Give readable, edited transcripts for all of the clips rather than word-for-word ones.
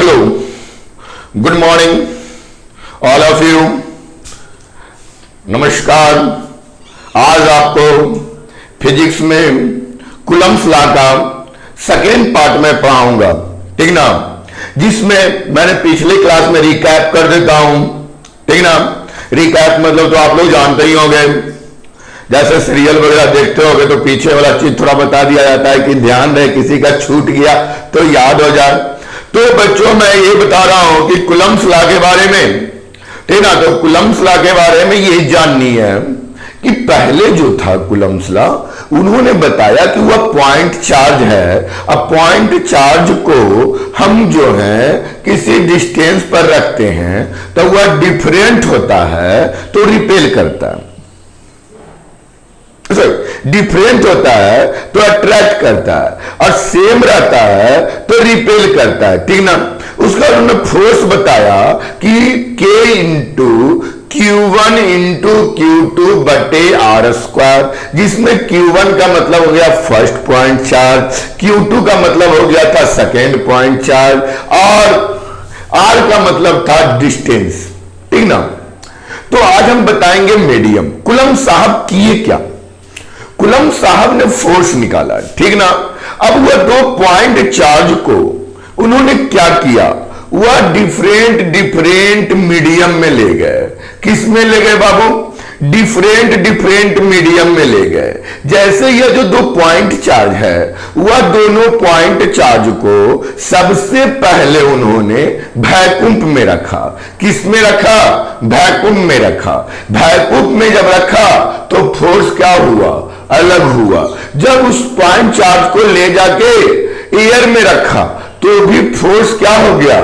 Hello, good morning all of you. नमस्कार। आज आपको फिजिक्स में कूलम्ब्स लॉ का सेकेंड पार्ट में पढ़ाऊंगा, ठीक ना, जिसमें मैंने पिछले क्लास में रिकैप कर देता हूं, ठीक ना। रिकैप मतलब तो आप लोग जानते ही होंगे, जैसे सीरियल वगैरह देखते होंगे तो पीछे वाला चीज थोड़ा बता दिया जाता है कि ध्यान रहे, किसी का छूट गया तो याद हो जाए। तो बच्चों मैं ये बता रहा हूं कि कूलम्ब्स लॉ के बारे में, ठीक ना। तो कूलम्ब्स लॉ के बारे में ये जाननी है कि पहले जो था कूलम्ब्स लॉ, उन्होंने बताया कि वह पॉइंट चार्ज है। अब पॉइंट चार्ज को हम जो है किसी डिस्टेंस पर रखते हैं तो वह डिफरेंट होता है तो रिपेल करता है, डिफरेंट होता है तो अट्रैक्ट करता है, और सेम रहता है तो रिपेल करता है, ठीक ना। उसका उन्होंने फोर्स बताया कि K into Q1 into Q2 बटे R स्क्वायर, जिसमें Q1 का मतलब हो गया फर्स्ट पॉइंट चार्ज, Q2 का मतलब हो गया था सेकेंड पॉइंट चार्ज, और R का मतलब था डिस्टेंस, ठीक ना। तो आज हम बताएंगे मीडियम। कूलम्ब साहब किए क्या? कूलम्ब साहब ने फोर्स निकाला, ठीक ना। अब वह दो पॉइंट चार्ज को उन्होंने क्या किया, वह डिफरेंट डिफरेंट मीडियम में ले गए। किस में ले गए बाबू? डिफरेंट डिफरेंट मीडियम में ले गए। जैसे यह जो दो पॉइंट चार्ज है, वह दोनों पॉइंट चार्ज को सबसे पहले उन्होंने वैक्यूम में रखा। किस में रखा? वैक्यूम में रखा। वैक्यूम में जब रखा तो फोर्स क्या हुआ? अलग हुआ। जब उस पॉइंट चार्ज को ले जाके एयर में रखा तो भी फोर्स क्या हो गया?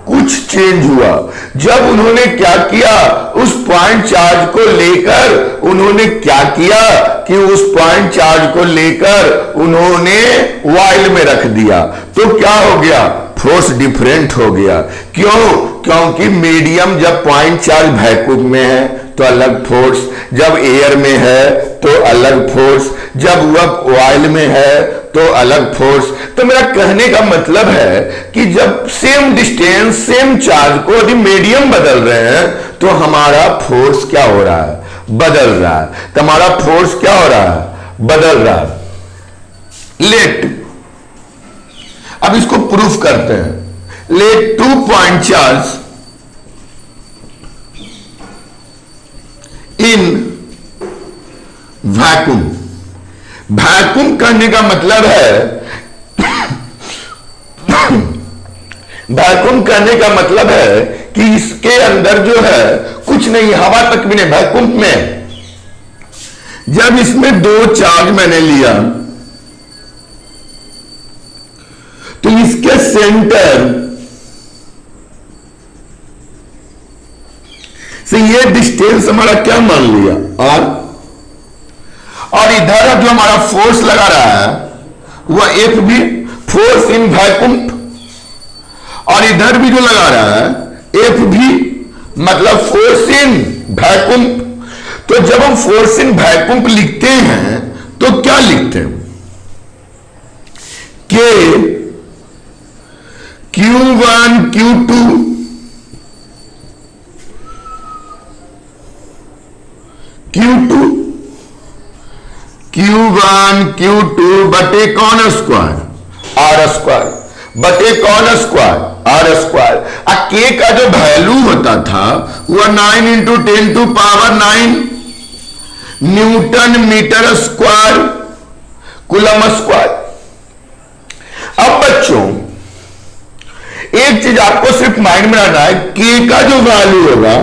कुछ चेंज हुआ। जब उन्होंने क्या किया, उस पॉइंट चार्ज को लेकर उन्होंने क्या किया कि उस पॉइंट चार्ज को लेकर उन्होंने वाइल में रख दिया, तो क्या हो गया? फोर्स डिफरेंट हो गया। क्यों? क्योंकि मीडियम जब पॉइंट चार्ज वैक्यूम में है तो अलग फोर्स, जब एयर में है तो अलग फोर्स, जब वह ऑयल में है तो अलग फोर्स। तो मेरा कहने का मतलब है कि जब सेम डिस्टेंस सेम चार्ज को यदि मीडियम बदल रहे हैं तो हमारा फोर्स क्या हो रहा है? बदल रहा है। तो हमारा फोर्स क्या हो रहा है? बदल रहा है। लेट, अब इसको प्रूफ करते हैं। Let two point charge in vacuum. Vacuum करने का मतलब है वैक्यूम करने का मतलब है कि इसके अंदर जो है कुछ नहीं, हवा तक भी नहीं। वैक्यूम में जब इसमें दो चार्ज मैंने लिया तो इसके सेंटर से ये डिस्टेंस हमारा क्या मान लिया? R, और इधर जो हमारा फोर्स लगा रहा है वह F भी, फोर्स इन वैक्यूम, और इधर भी जो लगा रहा है F भी, मतलब फोर्स इन वैक्यूम। तो जब हम फोर्स इन वैक्यूम लिखते हैं तो क्या लिखते हैं? K Q1 Q2 Q2 Q1 Q2 बटे कौन स्क्वायर? R स्क्वायर, बटे कौन स्क्वायर? R square. K का जो वैल्यू होता था वह 9 into 10 to power 9 newton metre square coulomb square. अब बच्चों एक चीज आपको सिर्फ माइंड में रखना है, K का जो वैल्यू होगा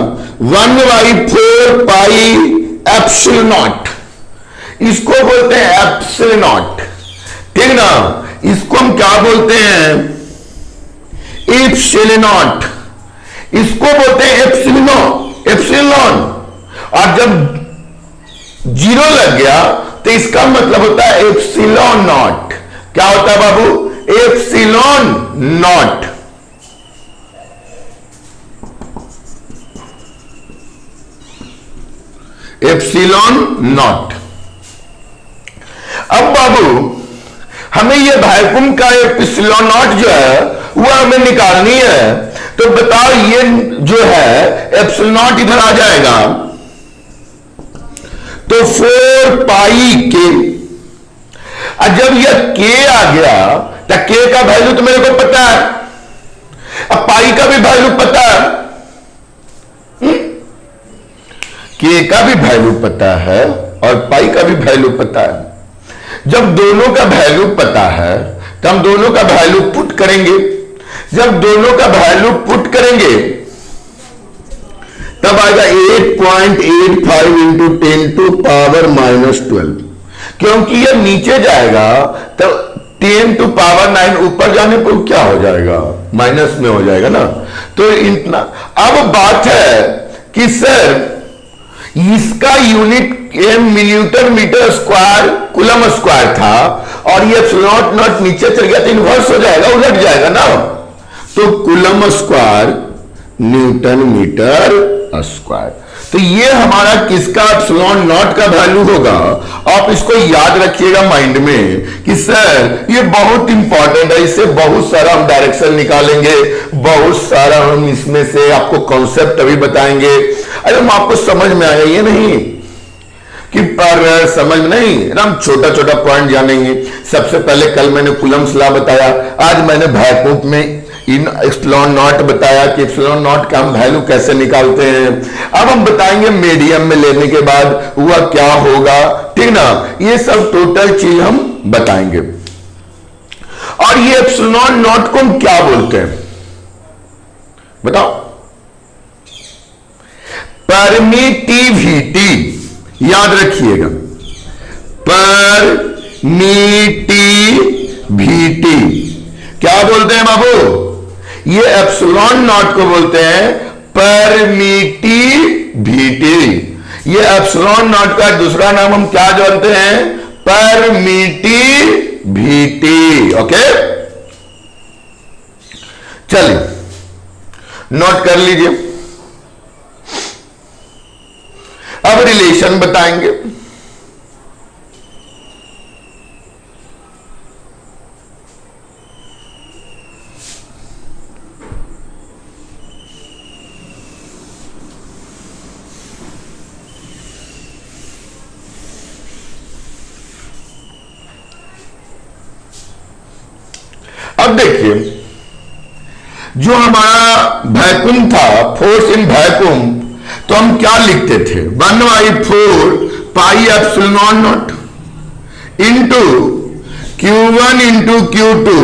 1/4 पाई एप्सिलॉन नॉट, इसको बोलते हैं एप्सिलॉन नॉट, ठीक ना। इसको हम क्या बोलते हैं? एप्सिलॉन नॉट, इसको बोलते हैं एप्सिलॉन, एप्सिलॉन। और जब जीरो लग गया तो इसका मतलब होता है एप्सिलॉन नॉट। क्या होता है बाबू? Epsilon naught. Epsilon naught. अब बाबू हमें ये वैक्यूम का एप्सिलॉन नॉट जो है वो हमें निकालनी है। तो बताओ ये जो है एप्सिलॉन नॉट इधर आ जाएगा तो 4 पाई के। अब जब यह के आ गया तो के का वैल्यू तो मेरे को पता है, अब पाई का भी वैल्यू पता है, के का भी वैल्यू पता है और पाई का भी वैल्यू पता है। जब दोनों का वैल्यू पता है तो हम दोनों का वैल्यू पुट करेंगे। जब दोनों का वैल्यू पुट करेंगे तब आएगा 8.85 इंटू 10⁻⁻12। क्योंकि यह नीचे जाएगा तो 10⁻⁹ ऊपर जाने पर क्या हो जाएगा, माइनस में हो जाएगा ना। तो इतना अब बात है कि सर इसका unit newton metre square coulomb square था और ये नॉट नॉट नीचे चल गया तो इन्वर्स हो जाएगा, उलट जाएगा ना। तो coulomb square newton metre square. तो ये हमारा किसका एप्सिलॉन नॉट का वैल्यू होगा। आप इसको याद रखिएगा माइंड में कि सर ये बहुत इंपॉर्टेंट है, इससे बहुत सारा हम डायरेक्शन निकालेंगे, बहुत सारा हम इसमें से आपको कॉन्सेप्ट अभी बताएंगे। अरे हम आपको समझ में आया ये नहीं कि पर समझ में नहीं, हम छोटा छोटा पॉइंट जानेंगे। सबसे पहले कल मैंने कूलम्स लॉ बताया, आज मैंने वैक्यूम में इन एप्सिलॉन नॉट बताया कि एप्सिलॉन नॉट का हम वैल्यू कैसे निकालते हैं। अब हम बताएंगे मीडियम में लेने के बाद हुआ क्या होगा, ठीक ना। ये सब टोटल चीज हम बताएंगे। और ये एप्सिलॉन नॉट को हम क्या बोलते हैं बताओ। परमिटिविटी, याद रखिएगा, परमिटिविटी क्या बोलते हैं बाबू। ये एप्सिलॉन नॉट को बोलते हैं परमिटिविटी। ये एप्सिलॉन नॉट का दूसरा नाम हम क्या जानते हैं, परमिटिविटी। ओके चलिए नोट कर लीजिए। अब रिलेशन बताएंगे। अब देखिए जो हमारा वैक्यूम था, फोर्स इन वैक्यूम, तो हम क्या लिखते थे, 1/4 pi epsilon naught into Q1 into Q2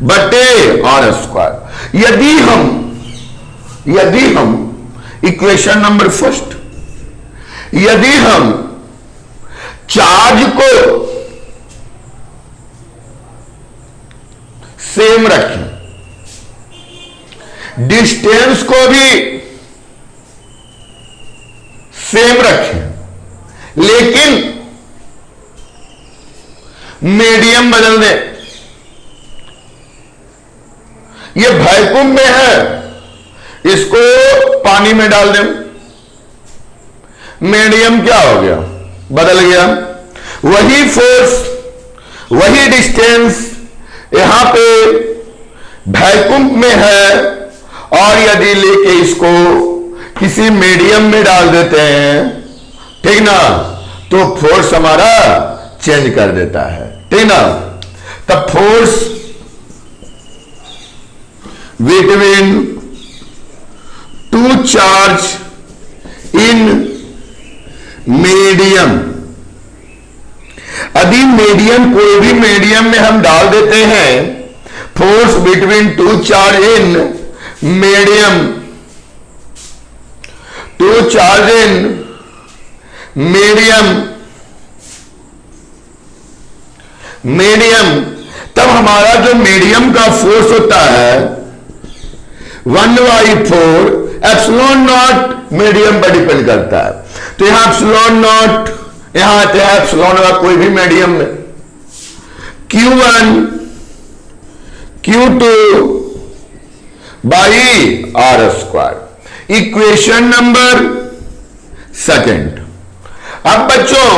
बटे R स्क्वायर। यदि हम इक्वेशन नंबर फर्स्ट, यदि हम चार्ज को सेम रखें, डिस्टेंस को भी सेम रखें, लेकिन मीडियम बदल दें। ये वैक्यूम में है, इसको पानी में डाल दें, मीडियम क्या हो गया, बदल गया। वही फोर्स, वही डिस्टेंस यहां पे वैक्यूम में है, और यदि लेके इसको किसी मीडियम में डाल देते हैं, ठीक ना, तो फोर्स हमारा चेंज कर देता है, ठीक ना। तब force between two charge in medium, यदि मीडियम कोई भी मीडियम में हम डाल देते हैं, force between two charge in medium, two charge in medium, तब हमारा जो मीडियम का फोर्स होता है 1/4 एप्सिलॉन नॉट मीडियम पर डिपेंड करता है। तो यहां एप्सिलॉन नॉट, यहां आते हैं एप्सिलॉन का कोई भी मीडियम में, Q1 Q2 by R square. Equation number second. अब बच्चों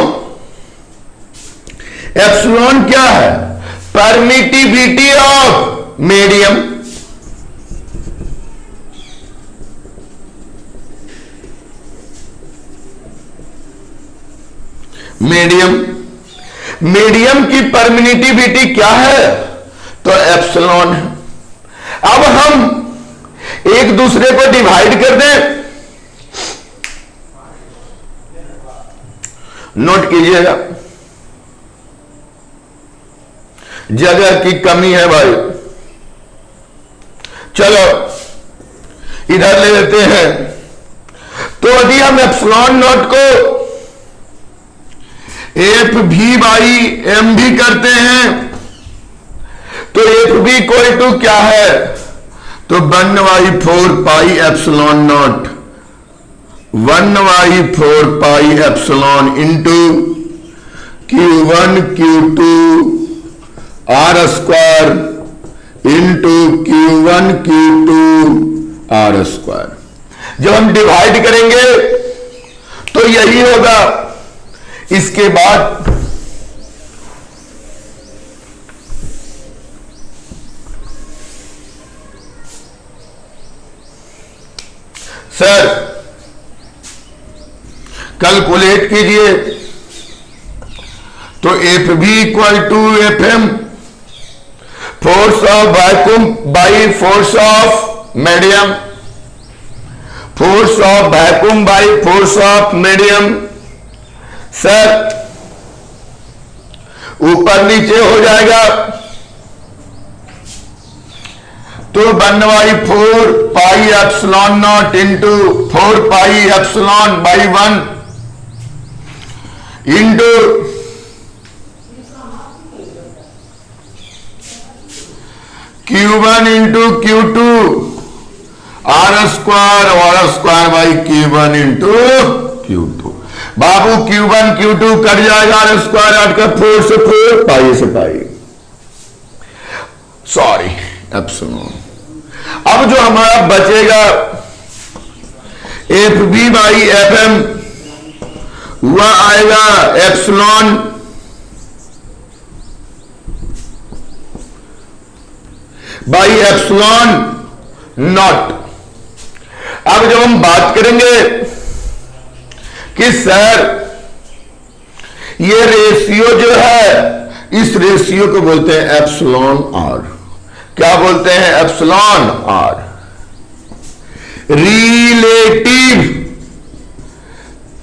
एप्सिलॉन क्या है? Permittivity of medium. मीडियम की परमिटिविटी क्या है? तो एप्सिलॉन है। अब हम एक दूसरे को डिवाइड कर दें, नोट कीजिएगा, जगह की कमी है भाई। चलो इधर ले लेते हैं। तो यदि हम एप्सिलॉन नॉट को एफ भी बाई एम भी करते हैं तो एफ भी इक्वल टू क्या है? तो 1/4 pi epsilon naught, 1/4 pi epsilon into Q1 Q2 r square into Q1 Q2 r square. जब हम डिवाइड करेंगे तो यही होगा। इसके बाद सर कैलकुलेट कीजिए, तो F B equal to F M, force of vacuum by force of medium, force of vacuum by force of medium. Sir ऊपर नीचे हो जाएगा, तो 1/4 pi epsilon naught into 4 pi epsilon by 1 into Q1 into Q2 r square by Q1 into Q2। बाबू Q1 Q2 cut जाएगा, r square हटकर 4 से 4, पाई से पाई, सॉरी एप्सिलॉन। अब जो हमारा बचेगा F B by F M, वह आएगा एप्सिलॉन बाई एप्सिलॉन नॉट। अब जब हम बात करेंगे कि सर ये रेशियो जो है, इस रेशियो को बोलते हैं एप्सिलॉन आर। क्या बोलते हैं? Epsilon R. रिलेटिव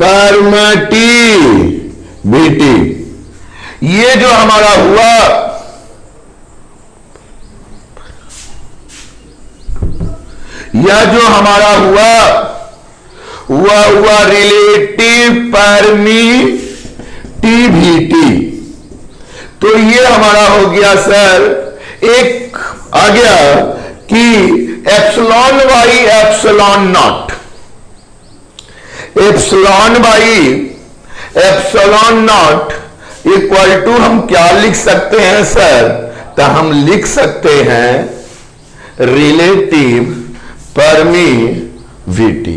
परमिटिविटी, ये जो हमारा हुआ, यह जो हमारा हुआ वह हुआ रिलेटिव परमिटिविटी। तो ये हमारा हो गया सर, एक आ गया कि epsilon by epsilon naught, epsilon by epsilon naught equal to हम क्या लिख सकते हैं सर? तो हम लिख सकते हैं रिलेटिव परमिटिविटी।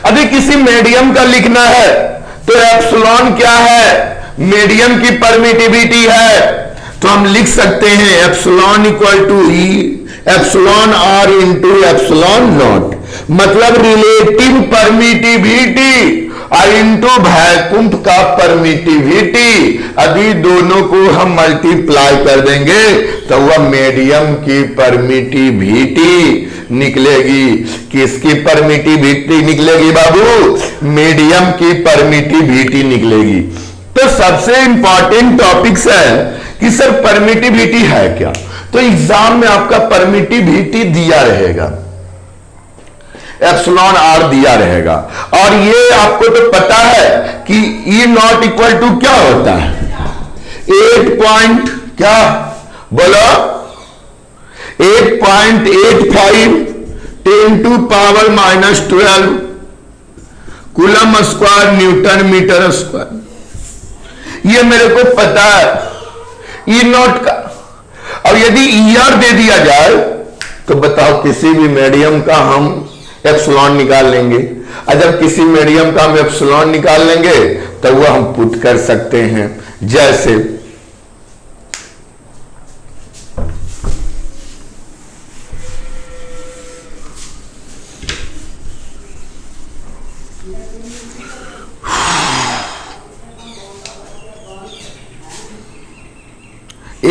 यदि किसी मीडियम का लिखना है तो एप्सिलॉन क्या है? मीडियम की परमिटिविटी है, तो हम लिख सकते हैं epsilon equal to e epsilon r into epsilon naught, मतलब रिलेटिव परमिटिविटी इंटू वैक्यूम का परमिटिविटी। यदि दोनों को हम मल्टीप्लाई कर देंगे तो वह मीडियम की परमिटिविटी निकलेगी। किसकी परमिटिविटी निकलेगी बाबू? मीडियम की परमिटिविटी निकलेगी। तो सबसे इंपॉर्टेंट टॉपिक्स है कि सर परमिटिविटी है क्या? तो एग्जाम में आपका परमिटिविटी दिया रहेगा, एप्सिलॉन आर दिया रहेगा, और ये आपको तो पता है कि ई नॉट इक्वल टू क्या होता है? 8 पॉइंट क्या बोलो, 8.85 10 to power -12 coulomb square newton metre square. ये मेरे को पता है ई नॉट का। और यदि ई आर दे दिया जाए तो बताओ, किसी भी मीडियम का हम एप्सिलॉन निकाल लेंगे। और जब किसी मीडियम का हम एप्सिलॉन निकाल लेंगे तो वह हम पुट कर सकते हैं। जैसे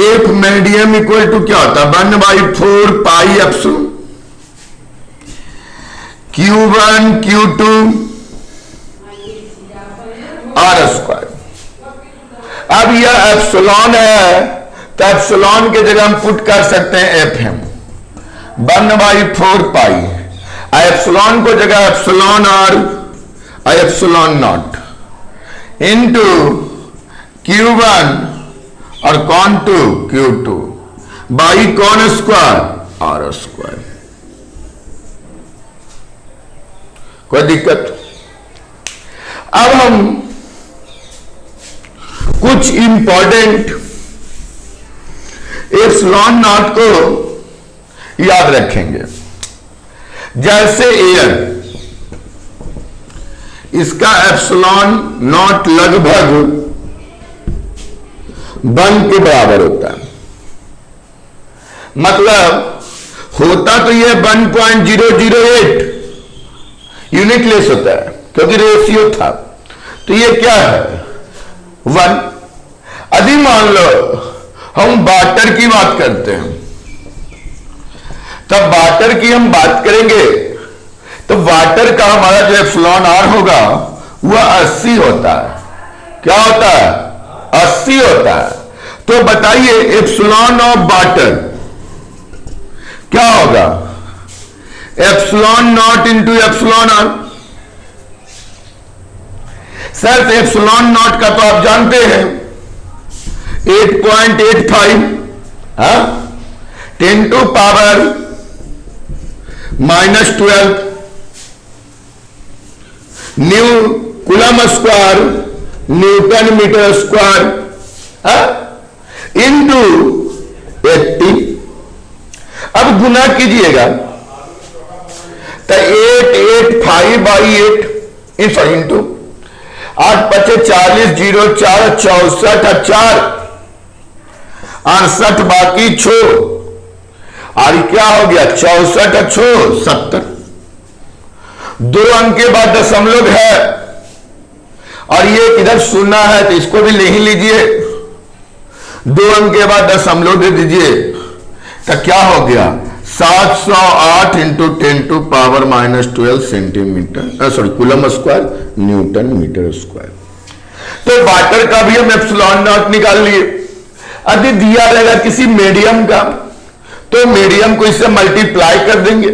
एफ मीडियम इक्वल टू क्या होता है 1/4 pi epsilon Q1 Q2 r square. अब यह एप्सिलॉन है तो एप्सिलॉन के जगह हम पुट कर सकते हैं एफ एम 1/4 पाई, एप्सिलॉन को जगह epsilon r epsilon naught into Q1 और कौन टू Q2 बाई कौन स्क्वायर आर स्क्वायर। कोई दिक्कत? अब हम कुछ इंपॉर्टेंट एप्सिलॉन नॉट को याद रखेंगे। जैसे एयर, इसका एप्सिलॉन नॉट लगभग 1 के बराबर होता है, मतलब होता तो यह 1.008 यूनिट लेस होता है क्योंकि रेशियो था, तो ये क्या है 1। यदि मान लो हम वाटर की बात करते हैं, तब वाटर की हम बात करेंगे तो वाटर का हमारा जो एप्सिलॉन आर होगा वह 80 होता है। क्या होता है 80 होता है। तो बताइए एप्सिलॉन ऑफ वाटर क्या होगा epsilon naught into epsilon r. Sir epsilon naught का तो आप जानते हैं 8.85 10 टू पावर -12 न्यू coulomb square newton metre square into 80। अब गुना कीजिएगा तो 885/8 सॉरी इंटू 8×5 = 40 0 4 64 4 68 बाकी 6 और क्या हो गया 64 6 70। 2 अंक के बाद दशमलव है और ये इधर सुनना है तो इसको भी ले ही लीजिए। 2 अंक के बाद दशमलव दे दीजिए तो क्या हो गया 708 × 10⁻⁻12 centimetre sorry coulomb square newton metre square. तो वाटर का भी हम एप्सिलॉन नॉट निकाल लिए। यदि दिया रहेगा किसी मीडियम का तो मीडियम को इससे मल्टीप्लाई कर देंगे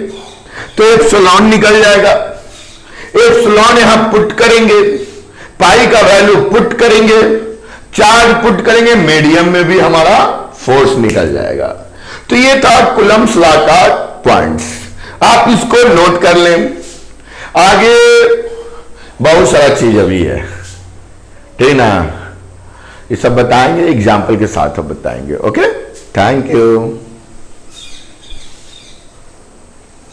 तो एप्सिलॉन निकल जाएगा। एप्सिलॉन यहां पुट करेंगे, पाई का वैल्यू पुट करेंगे, चार्ज पुट करेंगे, मीडियम में भी हमारा फोर्स निकल जाएगा। तो ये था कूलम्स लॉ का पॉइंट्स, आप इसको नोट कर लें। आगे बहुत सारा चीज अभी है, ठीक ना, ये सब बताएंगे एग्जाम्पल के साथ अब बताएंगे। Okay, thank you.